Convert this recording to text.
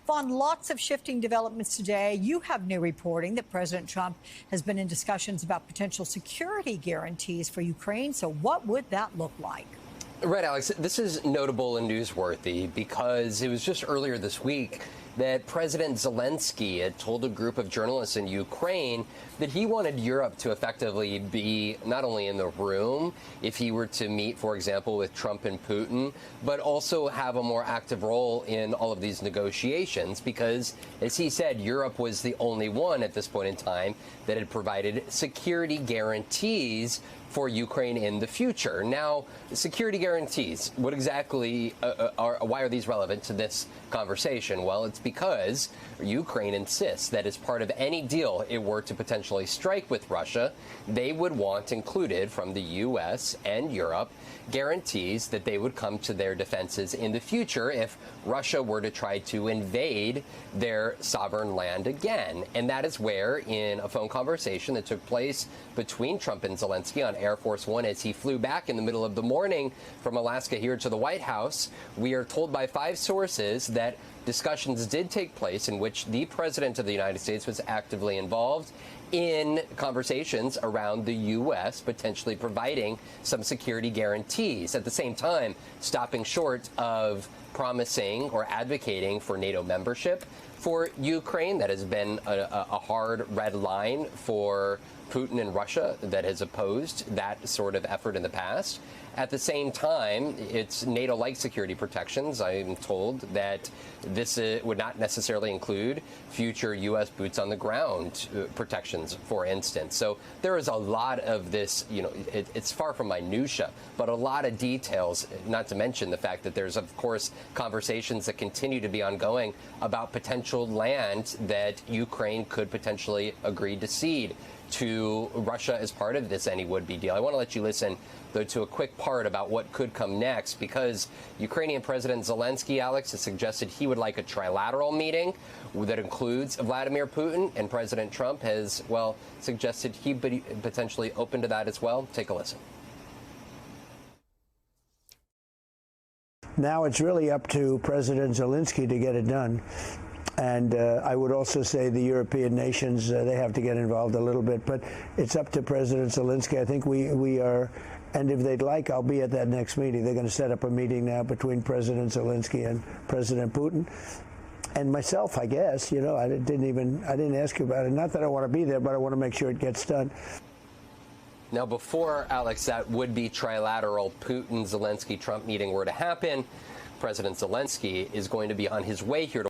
On lots of shifting developments today, you have new reporting that President Trump has been in discussions about potential security guarantees for Ukraine. So what would that look like? Right, Alex, this is notable and newsworthy because it was just earlier this week that President Zelensky had told a group of journalists in Ukraine that he wanted Europe to effectively be not only in the room if he were to meet, for example, with Trump and Putin, but also have a more active role in all of these negotiations because, as he said, Europe was the only one at this point in time that had provided security guarantees for Ukraine in the future. Now, security guarantees, what exactly why are these relevant to this conversation? Well, it's because Ukraine insists that as part of any deal it were to potentially strike with Russia, they would want included from the U.S. and Europe guarantees that they would come to their defenses in the future if Russia were to try to invade their sovereign land again. And that is where, in a phone conversation that took place between Trump and Zelensky on Air Force One as he flew back in the middle of the morning from Alaska here to the White House, we are told by 5 sources that discussions did take place in which the President of the United States was actively involved in conversations around the U.S. potentially providing some security guarantees, at the same time stopping short of promising or advocating for NATO membership for Ukraine. That has been a hard red line for Putin and Russia that has opposed that sort of effort in the past. At the same time, it's NATO-like security protections. I'm told that this would not necessarily include future U.S. boots-on-the-ground protections, for instance. So there is a lot of this, it's far from minutia, but a lot of details, not to mention the fact that there's, of course, conversations that continue to be ongoing about potential land that Ukraine could potentially agree to cede to Russia as part of this any would-be deal. I want to let you listen, though, to a quick part about what could come next, because Ukrainian President Zelensky, Alex, has suggested he would like a trilateral meeting that includes Vladimir Putin, and President Trump has, well, suggested he'd be potentially open to that as well. Take a listen. Now it's really up to President Zelensky to get it done. And I would also say the European nations, they have to get involved a little bit. But it's up to President Zelensky. I think we are, and if they'd like, I'll be at that next meeting. They're going to set up a meeting now between President Zelensky and President Putin. And myself, I guess, I didn't ask you about it. Not that I want to be there, but I want to make sure it gets done. Now, before, Alex, that would-be trilateral Putin-Zelensky-Trump meeting were to happen, President Zelensky is going to be on his way here to